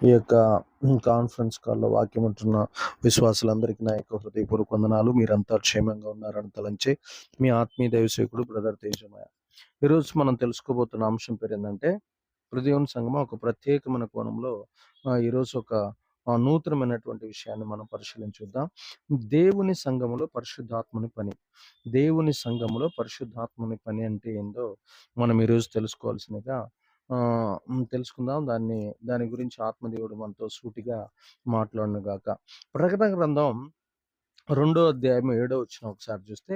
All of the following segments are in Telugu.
ఈ యొక్క కాన్ఫరెన్స్ కాల్‌లో వాక్యం వింటున్న విశ్వాసులందరికీ నా యొక్క హృదయపూర్వక వందనాలు. మీరంతా క్షేమంగా ఉన్నారని తలంచి మీ ఆత్మీయ దైవసేవకుడు బ్రదర్ తేజమయ్య. ఈరోజు మనం తెలుసుకోబోతున్న అంశం పేరేందంటే, హృదయం సంగమం ఒక ప్రత్యేకమైన కోణంలో ఈరోజు ఒక నూతనమైనటువంటి విషయాన్ని మనం పరిశీలించుద్దాం. దేవుని సంఘములో పరిశుద్ధాత్మని పని. దేవుని సంఘములో పరిశుద్ధాత్మని పని అంటే ఏందో మనం ఈరోజు తెలుసుకోవాల్సిందిగా తెలుసుకుందాం. దాని గురించి ఆత్మదేవుడు మనతో సూటిగా మాట్లాడును గాక. ప్రకటన గ్రంథం 2వ అధ్యాయము 7వ వచనం ఒకసారి చూస్తే,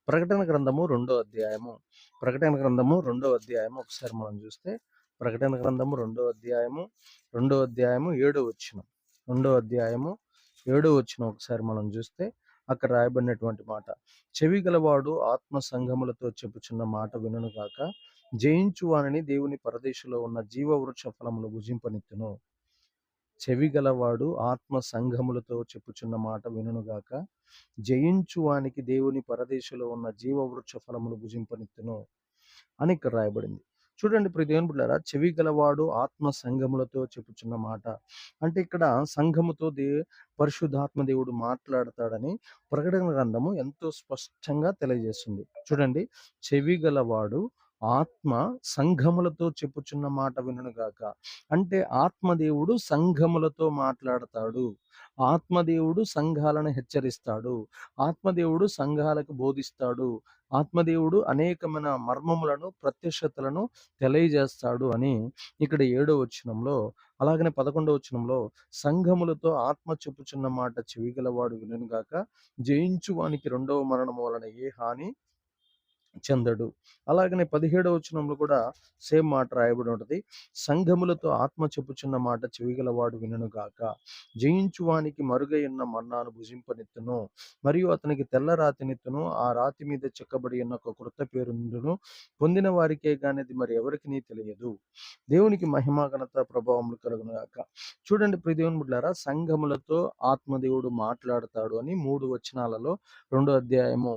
ప్రకటన గ్రంథము 2వ అధ్యాయము ఒకసారి మనం చూస్తే, ప్రకటన గ్రంథము 2వ అధ్యాయము 7వ వచనం 7వ వచనం ఒకసారి మనం చూస్తే, అక్కడ రాయబడినటువంటి మాట, చెవి గలవాడు ఆత్మ సంఘములతో చెప్పుచున్న మాట వినును గాక, జయించు వానిని దేవుని పరదేశంలో ఉన్న జీవవృక్ష ఫలములు భుజింపనిత్తును. చెవి గలవాడు ఆత్మ సంఘములతో చెప్పుచున్న మాట వినుగాక, జయించు వానికి దేవుని పరదేశంలో ఉన్న జీవవృక్ష ఫలములు భుజింపనిత్తును అని ఇక్కడ రాయబడింది. చూడండి ప్రియ దేవుని బిడ్డలారా, చెవి గలవాడు ఆత్మ సంఘములతో చెప్పుచున్న మాట అంటే ఇక్కడ సంఘముతో పరిశుద్ధాత్మ దేవుడు మాట్లాడతాడని ప్రకటన గ్రంథము ఎంతో స్పష్టంగా తెలియజేస్తుంది. చూడండి, చెవి గలవాడు ఆత్మ సంఘములతో చెప్పుచున్న మాట వినుగాక అంటే ఆత్మదేవుడు సంఘములతో మాట్లాడతాడు. ఆత్మదేవుడు సంఘాలను హెచ్చరిస్తాడు. ఆత్మదేవుడు సంఘాలకు బోధిస్తాడు. ఆత్మదేవుడు అనేకమైన మర్మములను, ప్రత్యక్షతలను తెలియజేస్తాడు అని ఇక్కడ 7వ వచనంలో, అలాగనే 11వ వచనంలో, సంఘములతో ఆత్మ చెప్పుచున్న మాట చెవిగలవాడు వినుగాక, జయించు వానికి రెండవ మరణము వలన ఏ హాని చెందడు. అలాగనే 17వ వచనంలో కూడా సేమ్ మాట రాయబడి ఉంటుంది. సంఘములతో ఆత్మ చెప్పుచున్న మాట చెవిగలవాడు వినుగాక, జయించువానికి మరుగై ఉన్న మన్నాను భుజింపనిత్తును, మరియు అతనికి తెల్ల రాతినిత్తును, ఆ రాతి మీద చెక్కబడి ఉన్న ఒక కృత పేరుండును, పొందిన వారికే గానిది మరి ఎవరికి తెలియదు. దేవునికి మహిమ ఘనత ప్రభావములు కలుగునుగాక. చూడండి ప్రియ దేవుని బిడ్డలారా, సంఘములతో ఆత్మదేవుడు మాట్లాడతాడు అని 3 వచనాలలో 2వ అధ్యాయము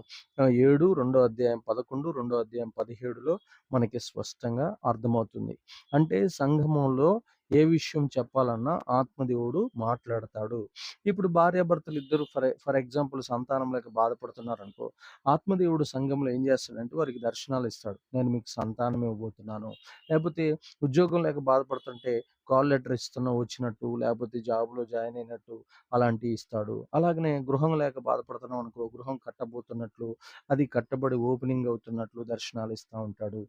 7, 2వ అధ్యాయం 11, 2వ అధ్యాయం 17లో మనకి స్పష్టంగా అర్థమవుతుంది. అంటే సంఘములో ఏ విషయం చెప్పాలన్నా ఆత్మదేవుడు మాట్లాడతాడు. ఇప్పుడు భార్యాభర్తలు ఇద్దరు ఫర్ ఎగ్జాంపుల్ సంతానం లేక బాధపడుతున్నారు అనుకో, ఆత్మదేవుడు సంఘంలో ఏం చేస్తాడంటే వారికి దర్శనాలు ఇస్తాడు. నేను మీకు సంతానం ఇవ్వబోతున్నాను, లేకపోతే ఉద్యోగం లేక బాధపడుతుంటే కాల్ లెటర్ ఇస్తున్నా వచ్చినట్టు, లేకపోతే జాబ్లో జాయిన్ అయినట్టు అలాంటివి ఇస్తాడు. అలాగనే గృహం లేక బాధపడుతున్నాం అనుకో, గృహం కట్టబోతున్నట్లు, అది కట్టబడి ఓపెనింగ్ అవుతున్నట్లు దర్శనాలు ఇస్తూ ఉంటాడు.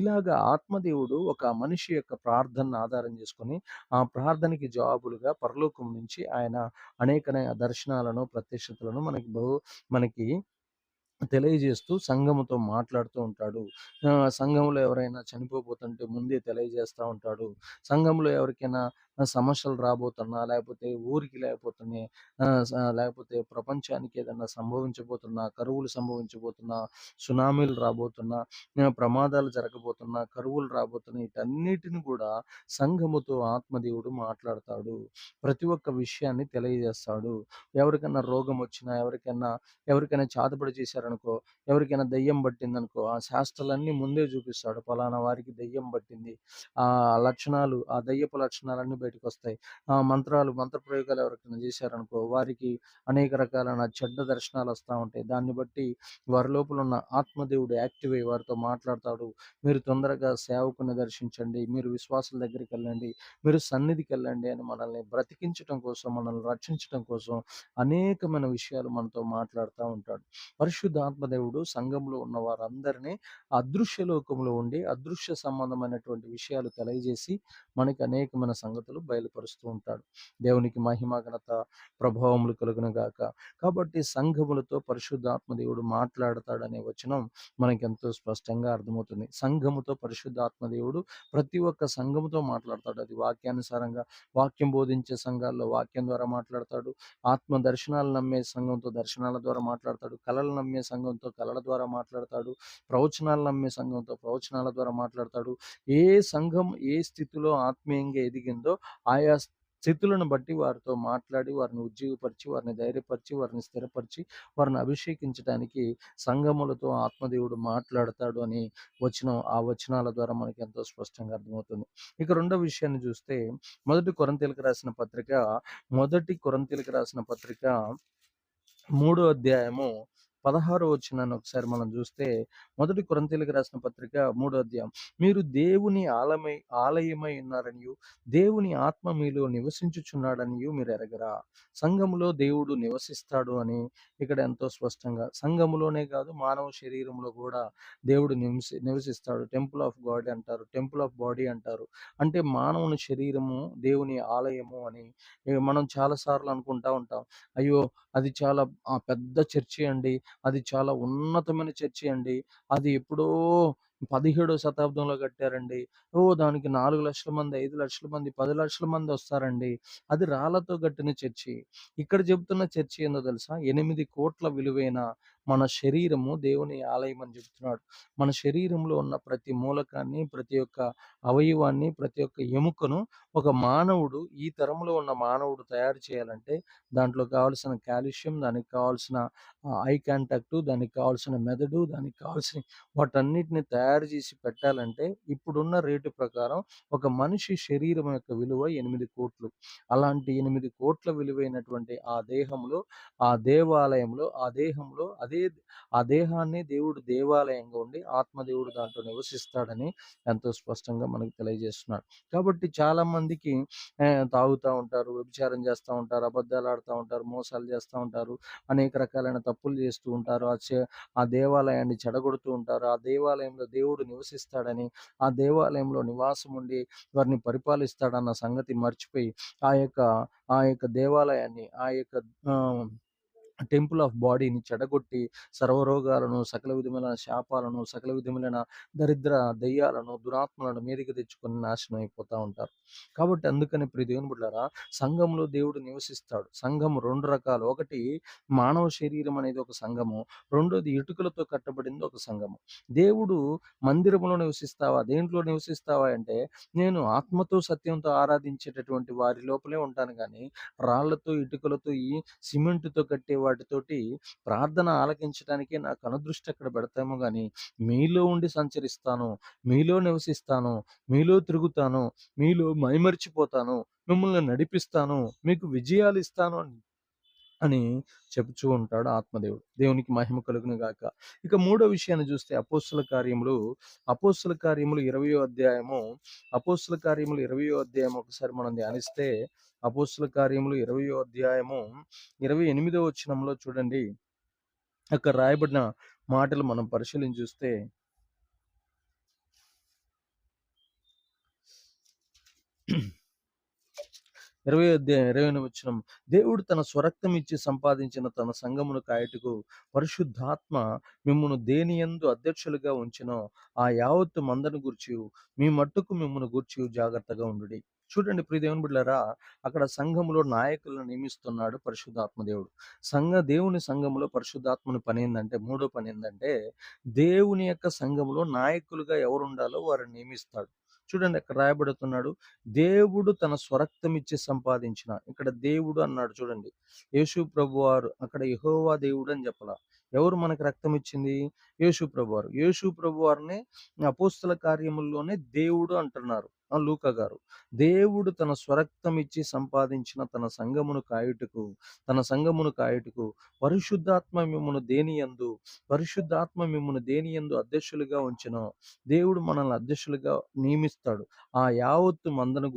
ఇలాగా ఆత్మదేవుడు ఒక మనిషి యొక్క ప్రార్థనను ఆధారం చేసుకొని ఆ ప్రార్థనకి జవాబులుగా పరలోకం నుంచి ఆయన అనేక దర్శనాలను, ప్రత్యక్షతలను మనకి తెలియజేస్తూ సంఘముతో మాట్లాడుతూ ఉంటాడు. సంఘంలో ఎవరైనా చనిపోతుంటే ముందే తెలియజేస్తూ ఉంటాడు. సంఘంలో ఎవరికైనా సమస్యలు రాబోతున్నా, లేకపోతే ఊరికి లేకపోతే ప్రపంచానికి ఏదైనా సంభవించబోతున్నా, కరువులు సంభవించబోతున్నా, సునామీలు రాబోతున్నా, ప్రమాదాలు జరగబోతున్నా, కరువులు రాబోతున్నా, వీటన్నిటిని కూడా సంఘముతో ఆత్మదేవుడు మాట్లాడతాడు. ప్రతి ఒక్క విషయాన్ని తెలియజేస్తాడు. ఎవరికైనా రోగం వచ్చినా, ఎవరికైనా చాతపడి చేశారనుకో, ఎవరికైనా దెయ్యం పట్టిందనుకో, ఆ శాస్త్రాలన్నీ ముందే చూపిస్తాడు. పలానా వారికి దెయ్యం పట్టింది, ఆ లక్షణాలు, ఆ దెయ్యపు లక్షణాలన్నీ బయటకు వస్తాయి. మంత్ర ప్రయోగాలు ఎవరికైనా చేశారనుకో, వారికి అనేక రకాలైన చెడ్డ దర్శనాలు వస్తూ ఉంటాయి. దాన్ని బట్టి వారి లోపల ఉన్న ఆత్మదేవుడు యాక్టివ్ అయ్యి వారితో మాట్లాడతాడు. మీరు తొందరగా సేవకుని దర్శించండి, మీరు విశ్వాసుల దగ్గరికి వెళ్ళండి, మీరు సన్నిధికి వెళ్ళండి అని మనల్ని బ్రతికించడం కోసం, మనల్ని రక్షించడం కోసం అనేకమైన విషయాలు మనతో మాట్లాడుతూ ఉంటాడు. పరిశుద్ధాత్మదేవుడు సంఘంలో ఉన్న వారందరినీ అదృశ్య లోకంలో ఉండి అదృశ్య సంబంధమైనటువంటి విషయాలు తెలియజేసి మనకి అనేకమైన సంగతులు బయలుపరుస్తూ ఉంటాడు. దేవునికి మహిమ ఘనత ప్రభావములు కలుగును గాక. కాబట్టి సంఘములతో పరిశుద్ధాత్మదేవుడు మాట్లాడతాడనే వచనం మనకి ఎంతో స్పష్టంగా అర్థమవుతుంది. సంఘముతో పరిశుద్ధాత్మదేవుడు ప్రతి ఒక్క సంఘముతో మాట్లాడతాడు. అది వాక్యానుసారంగా, వాక్యం బోధించే సంఘాల్లో వాక్యం ద్వారా మాట్లాడతాడు. ఆత్మ దర్శనాలు నమ్మే సంఘంతో దర్శనాల ద్వారా మాట్లాడతాడు. కళలు నమ్మే సంఘంతో కళల ద్వారా మాట్లాడతాడు. ప్రవచనాలు నమ్మే సంఘంతో ప్రవచనాల ద్వారా మాట్లాడతాడు. ఏ సంఘం ఏ స్థితిలో ఆత్మీయంగా ఎదిగిందో ఆయా స్థితులను బట్టి వారితో మాట్లాడి, వారిని ఉజ్జీవపరిచి, వారిని ధైర్యపరిచి, వారిని స్థిరపరిచి, వారిని అభిషేకించడానికి సంఘములతో ఆత్మదేవుడు మాట్లాడతాడు అని ఆ వచనాల ద్వారా మనకి ఎంతో స్పష్టంగా అర్థమవుతుంది. ఇక రెండో విషయాన్ని చూస్తే మొదటి కొరింథీయులకు రాసిన పత్రిక 3వ అధ్యాయము 16వ వచనాన్ని ఒకసారి మనం చూస్తే, మొదటి కొరింథీయులకు రాసిన పత్రిక 3వ అధ్యాయం, మీరు దేవుని ఆలయమై ఉన్నారనియు దేవుని ఆత్మ మీలో నివసించుచున్నాడనియు మీరు ఎరగరా. సంఘములో దేవుడు నివసిస్తాడు అని ఇక్కడ ఎంతో స్పష్టంగా, సంఘములోనే కాదు మానవ శరీరంలో కూడా దేవుడు నివసిస్తాడు. టెంపుల్ ఆఫ్ గాడ్ అంటారు, టెంపుల్ ఆఫ్ బాడీ అంటారు. అంటే మానవుని శరీరము దేవుని ఆలయము అని మనం చాలా సార్లు అనుకుంటా ఉంటాం. అయ్యో, అది చాలా పెద్ద చర్చి అండి, అది చాలా ఉన్నతమైన చర్చి అండి, అది ఎప్పుడో 17వ శతాబ్దంలో కట్టారండి, దానికి 4,00,000 మంది, 5,00,000 మంది, 10,00,000 మంది వస్తారండి, అది రాళ్లతో కట్టిన చర్చి. ఇక్కడ చెబుతున్న చర్చి ఏందో తెలుసా? 8 కోట్ల విలువైన మన శరీరము దేవుని ఆలయం అని చెప్తున్నాడు. మన శరీరంలో ఉన్న ప్రతి మూలకాన్ని, ప్రతి ఒక్క అవయవాన్ని, ప్రతి ఒక్క ఎముకను ఒక మానవుడు, ఈ తరంలో ఉన్న మానవుడు తయారు చేయాలంటే దాంట్లో కావాల్సిన కాల్షియం, దానికి కావాల్సిన ఐ కాంటాక్ట్, దానికి కావాల్సిన మెదడు, దానికి కావాల్సిన వాటన్నిటిని తయారు చేసి పెట్టాలంటే ఇప్పుడున్న రేటు ప్రకారం ఒక మనిషి శరీరం యొక్క విలువ 8 కోట్లు. అలాంటి 8 కోట్ల విలువైనటువంటి ఆ దేహంలో, ఆ దేవాలయంలో, ఆ దేహాన్ని దేవుడు దేవాలయంగా ఉండి ఆత్మదేవుడు దాంట్లో నివసిస్తాడని ఎంతో స్పష్టంగా మనకు తెలియజేస్తున్నాడు. కాబట్టి చాలా మందికి తాగుతూ ఉంటారు, వ్యభిచారం చేస్తూ ఉంటారు, అబద్ధాలు ఆడుతూ ఉంటారు, మోసాలు చేస్తూ ఉంటారు, అనేక రకాలైన తప్పులు చేస్తూ ఉంటారు, ఆ దేవాలయాన్ని చెడగొడుతూ ఉంటారు. ఆ దేవాలయంలో దేవుడు నివసిస్తాడని, ఆ దేవాలయంలో నివాసం ఉండి వారిని పరిపాలిస్తాడన్న సంగతి మర్చిపోయి ఆ యొక్క దేవాలయాన్ని, ఆ యొక్క టెంపుల్ ఆఫ్ బాడీని చెడగొట్టి సర్వరోగాలను, సకల విధములైన శాపాలను, సకల విధములైన దరిద్ర దెయ్యాలను, దురాత్మలను మీదికి తెచ్చుకొని నాశనం అయిపోతూ ఉంటారు. కాబట్టి అందుకని ప్రియ దేవుని బిడ్డలారా, సంఘంలో దేవుడు నివసిస్తాడు. సంఘం 2 రకాలు. ఒకటి మానవ శరీరం అనేది ఒక సంఘము, రెండోది ఇటుకలతో కట్టబడింది ఒక సంఘము. దేవుడు మందిరంలో నివసిస్తావా, దేంట్లో నివసిస్తావా అంటే, నేను ఆత్మతో సత్యంతో ఆరాధించేటటువంటి వారి లోపలే ఉంటాను కానీ రాళ్లతో, ఇటుకలతో, ఈ సిమెంటుతో కట్టే వాటితోటి ప్రార్థన ఆలకించడానికి నా కనుదృష్టి అక్కడ పెడతాము కానీ మీలో ఉండి సంచరిస్తాను, మీలో నివసిస్తాను, మీలో తిరుగుతాను, మీలో మైమరిచిపోతాను, మిమ్మల్ని నడిపిస్తాను, మీకు విజయాలు ఇస్తాను అని చెప్పుచూ ఉంటాడు ఆత్మదేవుడు. దేవునికి మహిమ కలుగును గాక. ఇక మూడో విషయాన్ని చూస్తే అపోస్తుల కార్యములు 20వ అధ్యాయము, ఒకసారి మనం ధ్యానిస్తే, అపోస్తుల కార్యములు 20వ అధ్యాయము 28వ వచనంలో చూడండి, అక్కడ రాయబడిన మాటలు మనం పరిశీలించి చూస్తే, 20వ అధ్యాయం 20వ వచనం, దేవుడు తన స్వరక్తం ఇచ్చి సంపాదించిన తన సంఘమును కాయటకు పరిశుద్ధాత్మ మిమ్మును దేనియందు అధ్యక్షులుగా ఉంచినో ఆ యావత్తు మందను గూర్చి మీ మట్టుకు మిమ్మును గూర్చి జాగ్రత్తగా ఉండుడి. చూడండి ప్రియ దేవుని బిడ్డలారా, అక్కడ సంఘములో నాయకులను నియమిస్తున్నాడు పరిశుద్ధాత్మ దేవుడు. దేవుని సంఘములో పరిశుద్ధాత్మని పని ఏంటంటే, మూడో పని ఏంటంటే, దేవుని యొక్క సంఘములో నాయకులుగా ఎవరు ఉండాలో వారిని నియమిస్తాడు. చూడండి, అక్కడ రాయబడుతున్నాడు, దేవుడు తన స్వరక్తం ఇచ్చి సంపాదించిన, ఇక్కడ దేవుడు అన్నాడు చూడండి. యేసు ప్రభువారు, అక్కడ యెహోవా దేవుడు అని చెప్పలా. ఎవరు మనకు రక్తం ఇచ్చింది? యేసు ప్రభువారు. యేసు ప్రభువారిని అపోస్తల కార్యముల్లోనే దేవుడు అంటున్నారు లూకా గారు. దేవుడు తన స్వరక్తం ఇచ్చి సంపాదించిన తన సంఘమును కాయుటకు పరిశుద్ధాత్మ మిమ్మును దేనియందు అధ్యక్షులుగా ఉంచెనో, దేవుడు మనల్ని అధ్యక్షులుగా నియమిస్తాడు. ఆ యావత్తు మందను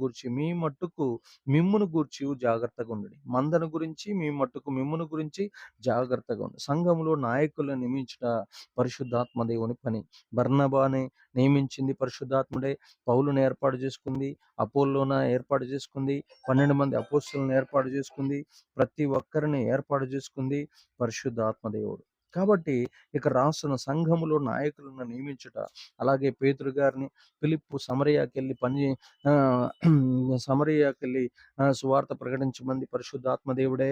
గురించి మీ మట్టుకు మిమ్మును గూర్చి జాగ్రత్తగా ఉండండి. మందను గురించి, మీ మట్టుకు మిమ్మును గురించి జాగ్రత్తగా ఉండండి. సంఘంలో నాయకులను నియమించుట పరిశుద్ధాత్మ దేవుని పని. బర్నబాని నియమించింది పరిశుద్ధాత్ముడే, పౌలును ఏర్పాటు చేసుకుంది, అపోల్లోన ఏర్పాటు చేసుకుంది, 12 మంది అపోస్తలులను ఏర్పాటు చేసుకుంది, ప్రతి ఒక్కరిని ఏర్పాటు చేసుకుంది పరిశుద్ధాత్మ దేవుడు. కాబట్టి ఇక రాస్తున్న సంఘములో నాయకులను నియమించుట, అలాగే పేతురు గారిని ఫిలిప్పు సమరయాకెళ్ళి సమరయాకెళ్ళి సువార్త ప్రకటించమంది పరిశుద్ధాత్మ దేవుడే.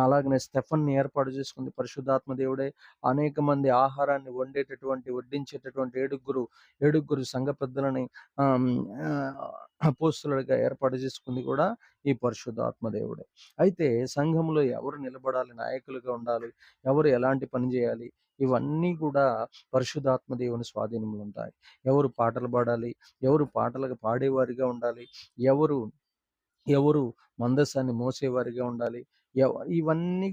అలాగనే స్టెఫన్ని ఏర్పాటు చేసుకుంది పరిశుద్ధాత్మ దేవుడే. అనేక మంది ఆహారాన్ని వడ్డించేటటువంటి ఏడుగురు సంఘ పెద్దలని అపోస్తలుడిగా ఏర్పాటు చేసుకుంది కూడా ఈ పరిశుద్ధాత్మ దేవుడే. అయితే సంఘంలో ఎవరు నిలబడాలి, నాయకులుగా ఉండాలి, ఎవరు ఎలాంటి పని చేయాలి, ఇవన్నీ కూడా పరిశుద్ధాత్మ దేవుని స్వాధీనంలో ఉంటాయి. ఎవరు పాటలు పాడాలి, ఎవరు పాటలకు పాడేవారిగా ఉండాలి, ఎవరు ఎవరు మందసాన్ని మోసేవారిగా ఉండాలి, ఇవన్నీ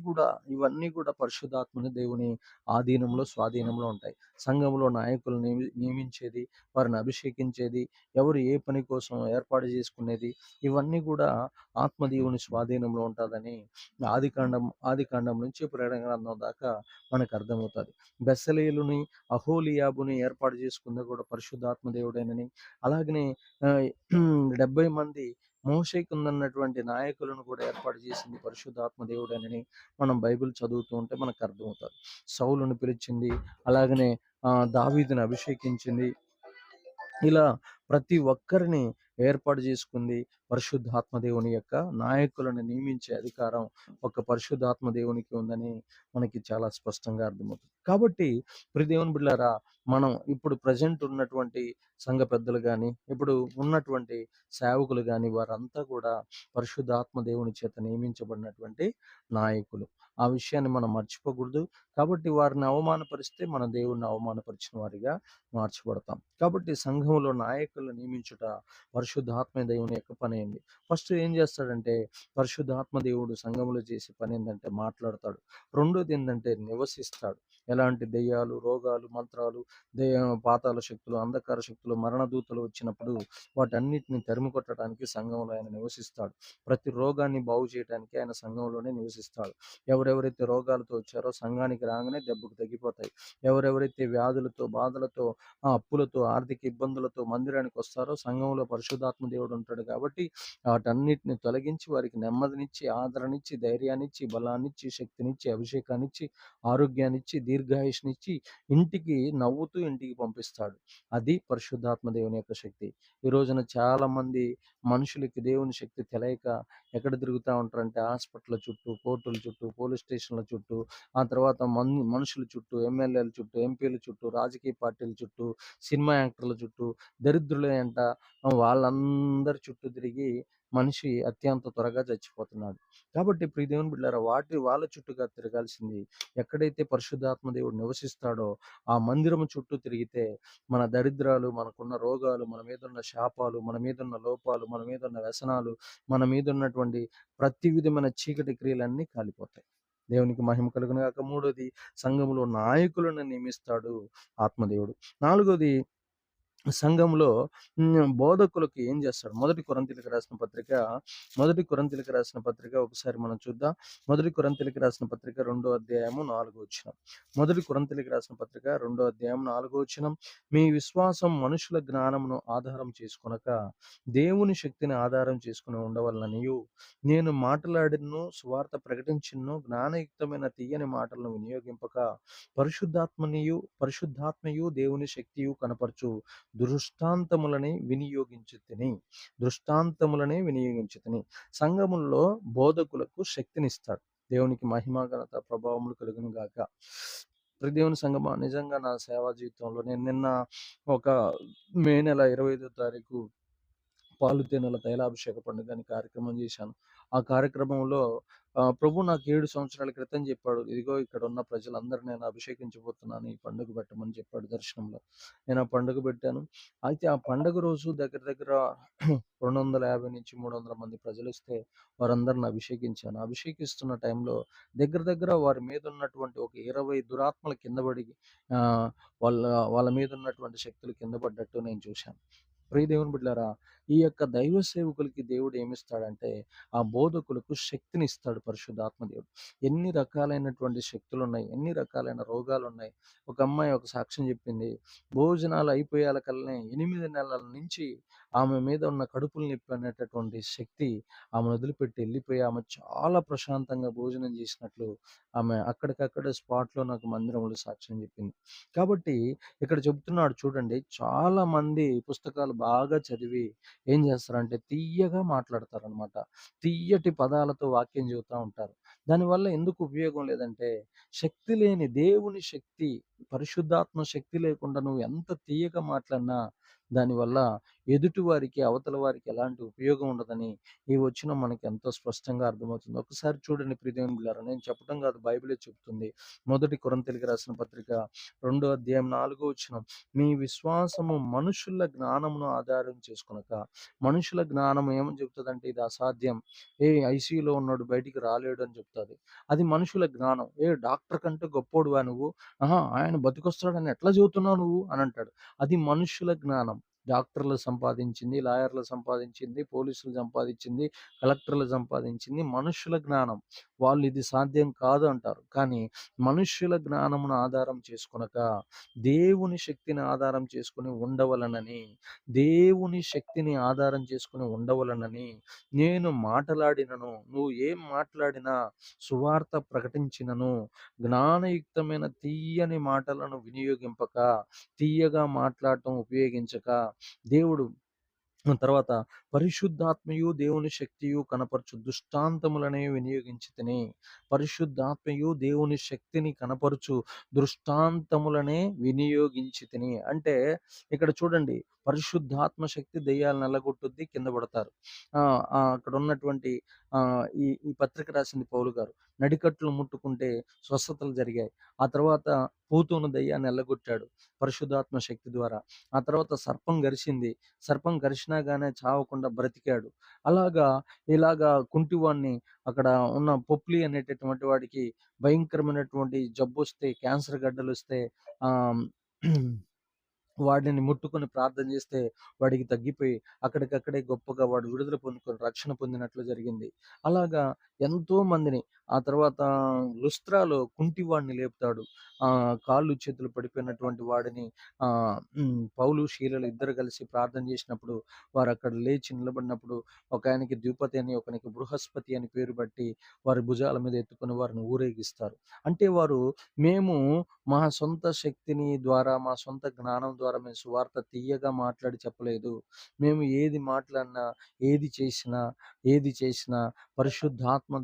కూడా పరిశుద్ధాత్మని దేవుని ఆధీనంలో స్వాధీనంలో ఉంటాయి. సంఘంలో నాయకులు నియమించేది, వారిని అభిషేకించేది, ఎవరు ఏ పని కోసం ఏర్పాటు చేసుకునేది, ఇవన్నీ కూడా ఆత్మదేవుని స్వాధీనంలో ఉంటుందని ఆదికాండం నుంచి ప్రకటన గ్రంథం దాకా మనకు అర్థమవుతుంది. బెస్సలేలుని అహోలియాబుని ఏర్పాటు చేసుకుంది కూడా పరిశుద్ధాత్మ దేవుడేనని, అలాగనే 70 మంది మోషేకి ఉందన్నటువంటి నాయకులను కూడా ఏర్పాటు చేసింది పరిశుద్ధాత్మ దేవుడేనని మనం బైబిల్ చదువుతూ ఉంటే మనకు అర్థమవుతుంది. సౌలును పిలిచింది, అలాగనే దావీదుని అభిషేకించింది. ఇలా ప్రతి ఒక్కరిని ఏర్పాటు చేసుకుంది. పరిశుద్ధాత్మ దేవుని యొక్క నాయకులను నియమించే అధికారం ఒక పరిశుద్ధాత్మ దేవునికి ఉందని మనకి చాలా స్పష్టంగా అర్థమవుతుంది. కాబట్టి ప్రియ దేవుని బిడ్డలారా, మనం ఇప్పుడు ప్రజెంట్ ఉన్నటువంటి సంఘ పెద్దలు కానీ, ఇప్పుడు ఉన్నటువంటి సేవకులు కానీ, వారంతా కూడా పరిశుద్ధాత్మ దేవుని చేత నియమించబడినటువంటి నాయకులు. ఆ విషయాన్ని మనం మర్చిపోకూడదు. కాబట్టి వారిని అవమానపరిస్తే మన దేవుణ్ణి అవమానపరిచిన వారిగా మార్చబడతాం. కాబట్టి సంఘంలో నాయకులను నియమించుట పరిశుద్ధాత్మ దేవుని యొక్క పని అయింది. ఫస్ట్ ఏం చేస్తాడంటే, పరిశుద్ధాత్మ దేవుడు సంఘంలో చేసే పని ఏంటంటే మాట్లాడతాడు. రెండోది ఏంటంటే నివసిస్తాడు. ఎలాంటి దెయ్యాలు, రోగాలు, మంత్రాలు, పాతాళ శక్తులు, అంధకార శక్తులు, మరణదూతలు వచ్చినప్పుడు వాటన్నిటిని తరిమి కొట్టడానికి సంఘంలో ఆయన నివసిస్తాడు. ప్రతి రోగాన్ని బాగు చేయడానికి ఆయన సంఘంలోనే నివసిస్తాడు. ఎవరెవరైతే రోగాలతో వచ్చారో సంఘానికి రాగానే దెబ్బకు తగ్గిపోతాయి. ఎవరెవరైతే వ్యాధులతో, బాధలతో, అప్పులతో, ఆర్థిక ఇబ్బందులతో మందిరానికి వస్తారో సంఘంలో పరిశుద్ధాత్మ దేవుడు ఉంటాడు. కాబట్టి వాటన్నిటిని తొలగించి వారికి నెమ్మదినిచ్చి, ఆదరణిచ్చి, ధైర్యాన్నిచ్చి, బలాన్నిచ్చి, శక్తినిచ్చి, అభిషేకాన్నిచ్చి, ఆరోగ్యాన్నిచ్చి, దీర్ఘాయుష్నిచ్చి ఇంటికి నవ్వుతూ ఇంటికి పంపిస్తాడు. అది పరిశుద్ధాత్మ దేవుని యొక్క శక్తి. ఈ రోజున చాలా మంది మనుషులకి దేవుని శక్తి తెలియక ఎక్కడ తిరుగుతూ ఉంటారంటే హాస్పిటల్ చుట్టూ, కోర్టుల చుట్టూ, పోలీస్ స్టేషన్ల చుట్టూ, ఆ తర్వాత మనుషుల చుట్టూ, ఎమ్మెల్యేల చుట్టూ, ఎంపీల చుట్టూ, రాజకీయ పార్టీల చుట్టూ, సినిమా యాక్టర్ల చుట్టూ, దరిద్రులే అంట, వాళ్ళందరి చుట్టూ తిరిగి మనిషి అత్యంత త్వరగా చచ్చిపోతున్నాడు. కాబట్టి ప్రియ దేవుని బిడ్డలారా, వాళ్ళ చుట్టూగా తిరగాల్సింది ఎక్కడైతే పరిశుద్ధాత్మ దేవుడు నివసిస్తాడో ఆ మందిరం చుట్టూ తిరిగితే మన దరిద్రాలు, మనకున్న రోగాలు, మన మీద ఉన్న శాపాలు, మన మీద ఉన్న లోపాలు, మన మీద ఉన్న వ్యసనాలు, మన మీద ఉన్నటువంటి ప్రతి విధమైన చీకటి క్రియలన్నీ కాలిపోతాయి. దేవునికి మహిమ కలుగును గాక. మూడోది, సంఘంలో నాయకులను నియమిస్తాడు ఆత్మదేవుడు. నాలుగోది, సంఘంలో బోధకులకు ఏం చేస్తాడు? మొదటి కొరింథీయులకు రాసిన పత్రిక ఒకసారి మనం చూద్దాం. మొదటి కొరింథీయులకు రాసిన పత్రిక 2వ అధ్యాయము 4వ వచనం. మొదటి కొరింథీయులకు రాసిన పత్రిక 2వ అధ్యాయం 4వ వచనం. మీ విశ్వాసం మనుషుల జ్ఞానమును ఆధారం చేసుకొనక దేవుని శక్తిని ఆధారం చేసుకుని ఉండవలననియు, నేను మాట్లాడినను సువార్త ప్రకటించినను జ్ఞానయుక్తమైన తీయని మాటలను వినియోగింపక పరిశుద్ధాత్మయు దేవుని శక్తియు కనపరచు దృష్టాంతములని వినియోగించుతిని. సంఘములలో బోధకులకు శక్తినిస్తాడు. దేవునికి మహిమ, ఘనత, ప్రభావములు కలుగును గాక. దేవుని సంఘమా, నిజంగా నా సేవా జీవితంలో నేను నిన్న ఒక మే నెల 25వ తారీఖు పాలు తేనెల తైలాభిషేక పండుగ అని కార్యక్రమం చేశాను. ఆ కార్యక్రమంలో ప్రభు నాకు 7 సంవత్సరాల క్రితం చెప్పాడు, ఇదిగో ఇక్కడ ఉన్న ప్రజలందరూ నేను అభిషేకించబోతున్నాను, ఈ పండుగ పెట్టమని చెప్పాడు దర్శనంలో. నేను ఆ పండుగ పెట్టాను. అయితే ఆ పండుగ రోజు దగ్గర దగ్గర 250 నుంచి 300 మంది ప్రజలు వస్తే వారందరిని అభిషేకించాను. అభిషేకిస్తున్న టైంలో దగ్గర దగ్గర వారి మీద ఉన్నటువంటి ఒక 20 దురాత్మల కింద పడి వాళ్ళ వాళ్ళ మీద ఉన్నటువంటి శక్తులు కింద పడ్డట్టు నేను చూశాను. ప్రియ దేవుని బిడ్డలారా, ఈ యొక్క దైవ సేవకులకి దేవుడు ఏమిస్తాడంటే, ఆ బోధకులకు శక్తినిస్తాడు పరిశుద్ధాత్మ దేవుడు. ఎన్ని రకాలైనటువంటి శక్తులున్నాయి, ఎన్ని రకాలైన రోగాలున్నాయి. ఒక అమ్మాయి ఒక సాక్ష్యం చెప్పింది. భోజనాలు అయిపోయేలకల్నే 8 నెలల నుంచి ఆమె మీద ఉన్న కడుపులు నొప్పి అనేటటువంటి శక్తి ఆమెను వదిలిపెట్టి వెళ్ళిపోయి, ఆమె చాలా ప్రశాంతంగా భోజనం చేసినట్లు ఆమె అక్కడికక్కడే స్పాట్‌లో నాకు మందిరంలో సాక్ష్యం చెప్పింది. కాబట్టి ఇక్కడ చెప్తున్నాడు చూడండి, చాలా మంది పుస్తకాలు బాగా చదివి ఏం చేస్తారంటే తియ్యగా మాట్లాడతారనమాట. తియ్యటి పదాలతో వాక్యం చెబుతా ఉంటారు. దానివల్ల ఎందుకు ఉపయోగం లేదంటే, శక్తి లేని దేవుని శక్తి, పరిశుద్ధాత్మ శక్తి లేకుండా నువ్వు ఎంత తియ్యగా మాట్లాడినా దానివల్ల ఎదుటి వారికి, అవతల వారికి ఎలాంటి ఉపయోగం ఉండదని ఈ వచనం మనకి ఎంతో స్పష్టంగా అర్థమవుతుంది. ఒకసారి చూడండి ప్రియదేవుని బిడ్డలారా, నేను చెప్పడం కాదు, బైబిలే చెప్తుంది. మొదటి కొరింథీయులకు రాసిన పత్రిక 2వ అధ్యాయం 4వ వచనం. మీ విశ్వాసము మనుషుల జ్ఞానమును ఆధారం చేసుకొనక, మనుషుల జ్ఞానం ఏమని చెప్తదంటే ఇది అసాధ్యం. ఐసీయూలో ఉన్నోడు బయటికి రాలేడు అని చెప్తది. అది మనుషుల జ్ఞానం. డాక్టర్ కంటే గొప్పోడువా నువ్వు? ఆయన బతికొస్తాడని ఎట్లా చెబుతున్నావు నువ్వు అని అంటాడు. అది మనుషుల జ్ఞానం. డాక్టర్లు సంపాదించింది, లాయర్లు సంపాదించింది, పోలీసులు సంపాదించింది, కలెక్టర్లు సంపాదించింది మనుషుల జ్ఞానం. వాళ్ళు ఇది సాధ్యం కాదు అంటారు. కానీ మనుష్యుల జ్ఞానమును ఆధారం చేసుకొనక దేవుని శక్తిని ఆధారం చేసుకొని ఉండవలనని, దేవుని శక్తిని ఆధారం చేసుకొని ఉండవలనని నేను మాటలాడినను, నువ్వు ఏం మాట్లాడినా, సువార్త ప్రకటించినను, జ్ఞానయుక్తమైన తీయని మాటలను వినియోగింపక, తీయగా మాట్లాడటం ఉపయోగించక, దేవుడు తర్వాత పరిశుద్ధాత్మయు దేవుని శక్తియు కనపరచు దృష్టాంతములనే వినియోగించితిని. పరిశుద్ధాత్మయు దేవుని శక్తిని కనపరుచు దృష్టాంతములనే వినియోగించితిని. అంటే ఇక్కడ చూడండి, పరిశుద్ధాత్మ శక్తి దెయ్యాలను ఎల్లగొట్టుద్ది, కింద పడతారు. అక్కడ ఉన్నటువంటి ఈ ఈ పత్రిక రాసింది పౌలు గారు. నడికట్లు ముట్టుకుంటే స్వస్థతలు జరిగాయి. ఆ తర్వాత పూతోను దెయ్యాన్ని ఎల్లగొట్టాడు పరిశుద్ధాత్మ శక్తి ద్వారా. ఆ తర్వాత సర్పం గరిసింది. సర్పం గరిచినా గానే చావకుండా బ్రతికాడు. అలాగా ఇలాగా కుంటివాడిని, అక్కడ ఉన్న పొప్లి అనేటటువంటి వాడికి భయంకరమైనటువంటి జబ్బొస్తే, క్యాన్సర్ గడ్డలొస్తే ఆహ్, వాడిని ముట్టుకొని ప్రార్థన చేస్తే వాడికి తగ్గిపోయి అక్కడికక్కడే గొప్పగా వాడు విడుదల పొందుకొని రక్షణ పొందినట్లు జరిగింది. అలాగా ఎంతో మందిని. ఆ తర్వాత లుస్త్రాలో కుంటివాడిని లేపుతాడు. కాళ్ళు చేతులు పడిపోయినటువంటి వాడిని పౌలు శీలలు ఇద్దరు కలిసి ప్రార్థన చేసినప్పుడు వారు అక్కడ లేచి నిలబడినప్పుడు ఒకాయనకి ద్విపతి అని, ఒకనికి బృహస్పతి అని పేరు బట్టి వారి భుజాల మీద ఎత్తుకొని వారిని ఊరేగిస్తారు. అంటే వారు మేము మా సొంత శక్తిని ద్వారా, మా సొంత జ్ఞానం ద్వారా మేము సువార్త తియ్యగా మాట్లాడి చెప్పలేదు. మేము ఏది మాట్లాడినా, ఏది చేసినా పరిశుద్ధాత్మ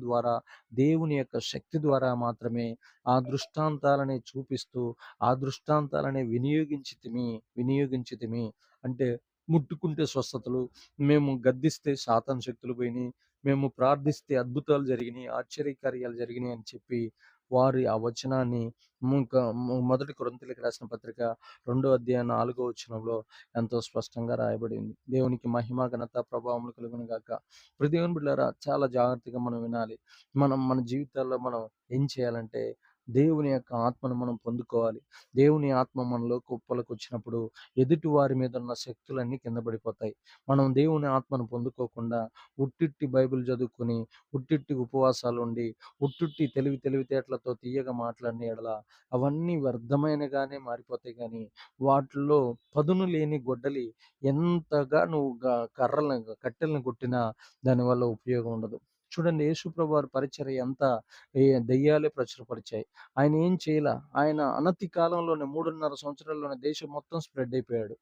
ద్వారా, దేవుని యొక్క శక్తి ద్వారా మాత్రమే ఆ దృష్టాంతాలనే చూపిస్తూ, ఆ దృష్టాంతాలనే వినియోగించితిమి. అంటే ముట్టుకుంటే స్వస్థతలు, మేము గద్దిస్తే సాతాను శక్తులు పోయినాయి, మేము ప్రార్థిస్తే అద్భుతాలు జరిగినాయి, ఆశ్చర్యకార్యాలు జరిగినాయి అని చెప్పి వారి ఆ వచనాన్ని మొదటి కొరింథీయులకు రాసిన పత్రిక 2వ అధ్యాయం 4వ వచనంలో ఎంతో స్పష్టంగా రాయబడింది. దేవునికి మహిమ, ఘనత, ప్రభావములు కలుగును గాక. ప్రతి దేవుని బిడ్డలారా, చాలా జాగ్రత్తగా మనం వినాలి. మన జీవితాల్లో మనం ఏం చేయాలంటే దేవుని యొక్క ఆత్మను మనం పొందుకోవాలి. దేవుని ఆత్మ మనలో కుప్పలకు ఎదుటి వారి మీద ఉన్న శక్తులన్నీ కింద పడిపోతాయి. మనం దేవుని ఆత్మను పొందుకోకుండా ఉట్టిట్టి బైబిల్ చదువుకొని, ఉట్టిట్టి ఉపవాసాలుండి, ఉట్టిట్టి తెలివితేటలతో తీయగా మాట్లాడిన యెడల అవన్నీ వ్యర్థమైనగానే మారిపోతాయి గానీ, వాటిల్లో పదును లేని గొడ్డలి ఎంతగా నువ్వు కట్టెలను కొట్టినా దానివల్ల ఉపయోగం ఉండదు. చూడండి, యేసుప్రభు వారి పరిచర్య ఎంత దెయ్యాలే ప్రచురపరిచాయి. ఆయన ఏం చేయలా. ఆయన అనతి కాలంలోనే 3.5 సంవత్సరాల్లోనే దేశం మొత్తం స్ప్రెడ్ అయిపోయాడు.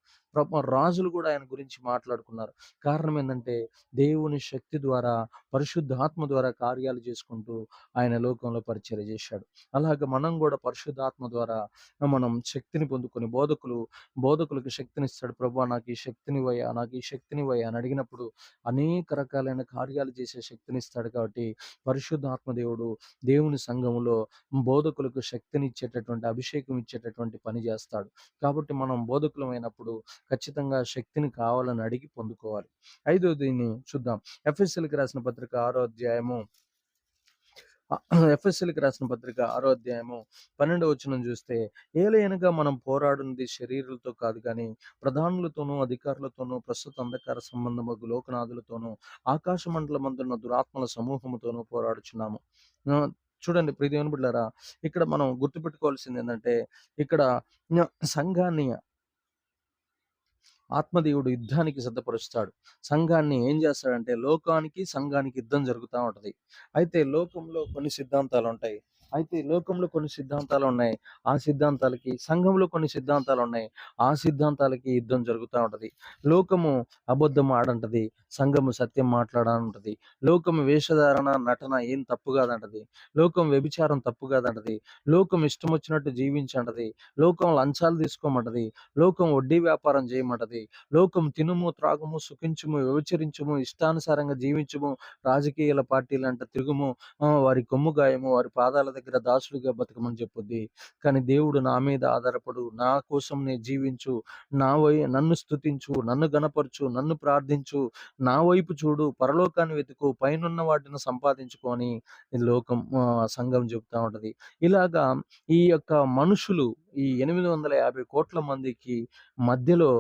రాజులు కూడా ఆయన గురించి మాట్లాడుకున్నారు. కారణం ఏందంటే దేవుని శక్తి ద్వారా, పరిశుద్ధాత్మ ద్వారా కార్యాలు చేసుకుంటూ ఆయన లోకంలో పరిచర్య చేశాడు. అలాగ మనం కూడా పరిశుద్ధాత్మ ద్వారా మనం శక్తిని పొందుకొని, బోధకులకు శక్తినిస్తాడు. ప్రభువా నాకు ఈ శక్తినివ్వయ్యా అని అడిగినప్పుడు అనేక రకాలైన కార్యాలు చేసే శక్తినిస్తాడు. కాబట్టి పరిశుద్ధాత్మ దేవుని సంఘములో బోధకులకు శక్తినిచ్చేటటువంటి, అభిషేకం ఇచ్చేటటువంటి పని చేస్తాడు. కాబట్టి మనం బోధకులమైనప్పుడు ఖచ్చితంగా శక్తిని కావాలని అడిగి పొందుకోవాలి. 5వదిని చూద్దాం. ఎఫెసీయులకు రాసిన పత్రిక 6వ అధ్యాయము ఎఫెసీయులకు రాసిన పత్రిక 6వ అధ్యాయము 12వ వచనం చూస్తే, ఏలయనగా మనం పోరాడునది శరీరులతో కాదు గాని ప్రధానులతోనూ, అధికారులతోనూ, ప్రస్తుత అంధకార సంబంధమగు లోకనాథులతోనూ, ఆకాశ మండలమందున్న దురాత్మల సమూహముతోనూ పోరాడుచున్నాము. చూడండి ప్రియ దేవుని బిడ్డలారా, ఇక్కడ మనం గుర్తుపెట్టుకోవాల్సింది ఏంటంటే, ఇక్కడ సంఘాన్ని ఆత్మదేవుడు యుద్ధానికి సిద్ధపరుస్తాడు. సంఘాన్ని ఏం చేస్తాడంటే, లోకానికి సంఘానికి యుద్ధం జరుగుతూ ఉంటది. అయితే లోకంలో కొన్ని సిద్ధాంతాలు ఉంటాయి. ఆ సిద్ధాంతాలకి, సంఘంలో కొన్ని సిద్ధాంతాలు ఉన్నాయి. ఆ సిద్ధాంతాలకి యుద్ధం జరుగుతూ ఉంటది. లోకము అబద్ధం ఆడంటది, సంఘము సత్యం మాట్లాడాలంటది. లోకము వేషధారణ, నటన ఏం తప్పు కాదంటది. లోకం వ్యభిచారం తప్పు కాదంటది. లోకం ఇష్టం వచ్చినట్టు జీవించంటది. లోకం లంచాలు తీసుకోమంటది. లోకం వడ్డీ వ్యాపారం చేయమంటది. లోకం తినుము, త్రాగుము, సుఖించుము, వ్యభిచరించుము, ఇష్టానుసారంగా జీవించుము, రాజకీయాల పార్టీలంట తిరుగుము, వారి కొమ్ము గాయము, వారి పాదాల దగ్గర దాసుడిగా బతకమని చెప్పుద్ది. కానీ దేవుడు నా మీద ఆధారపడు, నా కోసం నేను జీవించు, నన్ను స్తుతించు, నన్ను గణపరచు, నన్ను ప్రార్థించు, నా వైపు చూడు, పరలోకాన్ని వెతుకు, పైనున్న వాటిని సంపాదించుకో అని సంఘం చెబుతా ఉంటది. ఇలాగా ఈ యొక్క మనుషులు, ఈ 850 కోట్ల మందికి మధ్యలో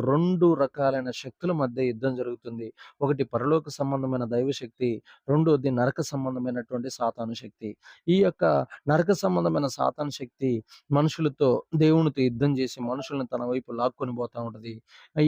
2 రకాలైన శక్తుల మధ్య యుద్ధం జరుగుతుంది. ఒకటి పరలోక సంబంధమైన దైవశక్తి, రెండోది నరక సంబంధమైనటువంటి సాతాను శక్తి. ఈ యొక్క నరక సంబంధమైన సాతాను శక్తి మనుషులతో, దేవునితో యుద్ధం చేసి మనుషులను తన వైపు లాక్కొని పోతా ఉంటది.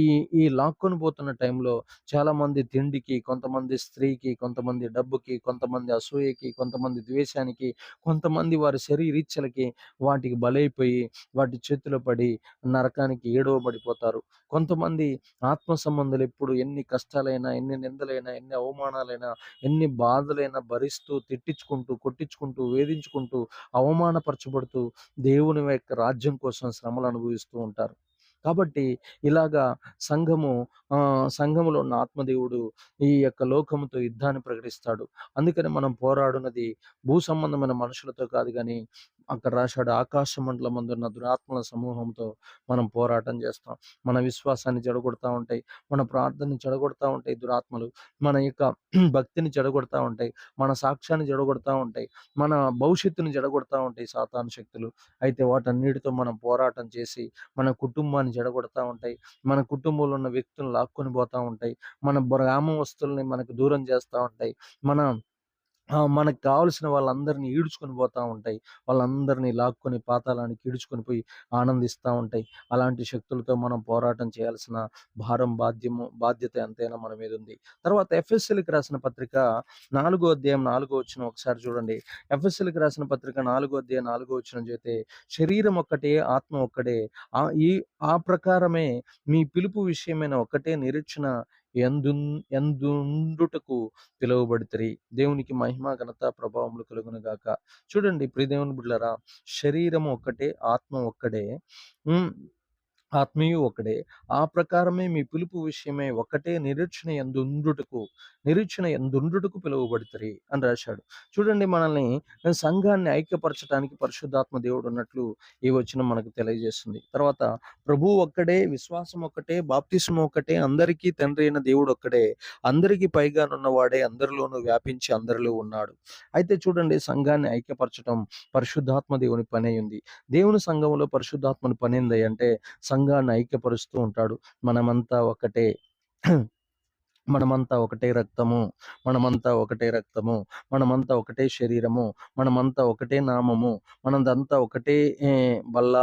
ఈ ఈ లాక్కొని పోతున్న టైంలో చాలా మంది తిండికి, కొంతమంది స్త్రీకి, కొంతమంది డబ్బుకి, కొంతమంది అసూయకి, కొంతమంది ద్వేషానికి, కొంతమంది వారి శరీరీచ్ఛలకి వాటికి బలైపోయి వాటి చేతిలో పడి నరకానికి ఏడవబడిపోతారు. కొంతమంది ఆత్మ సంబంధాలు ఎప్పుడు ఎన్ని కష్టాలైనా, ఎన్ని నిందలైనా, ఎన్ని అవమానాలైనా, ఎన్ని బాధలైనా భరిస్తూ, తిట్టించుకుంటూ, కొట్టించుకుంటూ, వేధించుకుంటూ, అవమానపరచబడుతూ దేవుని యొక్క రాజ్యం కోసం శ్రమలు అనుభవిస్తూ ఉంటారు. కాబట్టి ఇలాగా సంఘములో ఉన్న ఆత్మదేవుడు ఈ యొక్క లోకముతో యుద్ధాన్ని ప్రకటిస్తాడు. అందుకని మనం పోరాడునది భూ సంబంధమైన మనుషులతో కాదు కానీ, అక్కడ రాశాడు, ఆకాశ మండలమందున్న దురాత్మల సమూహంతో మనం పోరాటం చేస్తాం. మన విశ్వాసాన్ని చెడగొడతా ఉంటాయి, మన ప్రార్థనని చెడగొడతా ఉంటాయి దురాత్మలు, మన యొక్క భక్తిని చెడగొడతా ఉంటాయి, మన సాక్ష్యాన్ని చెడగొడతా ఉంటాయి, మన భవిష్యత్తుని చెడగొడతా ఉంటాయి సాతాను శక్తులు. అయితే వాటన్నిటితో మనం పోరాటం చేసి మన కుటుంబాన్ని చెడగొడతా ఉంటాయి, మన కుటుంబంలో ఉన్న వ్యక్తులను లాక్కొని పోతా ఉంటాయి, మన గ్రామస్తుల్ని మనకు దూరం చేస్తూ ఉంటాయి, మనకు కావలసిన వాళ్ళందరినీ ఈడ్చుకొని పోతా ఉంటాయి. వాళ్ళందరినీ లాక్కొని పాతాళానికి ఈడ్చుకొని పోయి ఆనందిస్తూ ఉంటాయి. అలాంటి శక్తులతో మనం పోరాటం చేయాల్సిన బాధ్యత ఎంతైనా మన మీద ఉంది. తర్వాత ఎఫెసీయులకు రాసిన పత్రిక 4వ అధ్యాయం 4వ వచనం ఒకసారి చూడండి. ఎఫెసీయులకు రాసిన పత్రిక 4వ అధ్యాయం 4వ వచనం చేస్తే, శరీరం ఒక్కటే, ఆత్మ ఒక్కడే, ఆ ప్రకారమే మీ పిలుపు విషయమైన ఒక్కటే నిరీక్షణ ఎందుండుటకు పిలువబడితిరి. దేవునికి మహిమ, ఘనత, ప్రభావములు కలుగును గాక. చూడండి ప్రియ దేవుని బిడ్డలారా, శరీరము ఒక్కటే, ఆత్మ ఒక్కడే, ఆత్మీయు ఒకడే, ఆ ప్రకారమే మీ పిలుపు విషయమే ఒకటే నిరీక్షణ ఎందుండుటకు పిలువబడితిరి అని రాశాడు. చూడండి, మనల్ని సంఘాన్ని ఐక్యపరచడానికి పరిశుద్ధాత్మ దేవుడు ఉన్నట్లు ఈ వచనం మనకు తెలియజేస్తుంది. తర్వాత ప్రభువు ఒక్కడే, విశ్వాసం ఒక్కటే, బాప్తిస్మం ఒక్కటే, అందరికీ తండ్రి అయిన దేవుడు ఒక్కడే, అందరికీ పైగానున్నవాడే అందరిలోనూ వ్యాపించి అందరిలో ఉన్నాడు. అయితే చూడండి, సంఘాన్ని ఐక్యపరచడం పరిశుద్ధాత్మ దేవుని పని ఉంది. దేవుని సంఘంలో పరిశుద్ధాత్మని పని ఏంది అంటే, సంఘాన్ని ఐక్యపరుస్తూ ఉంటాడు. మనమంతా ఒకటే, మనమంతా ఒకటే రక్తము, మనమంతా ఒకటే శరీరము, మనమంతా ఒకటే నామము, మనదంతా ఒకటే బల్ల,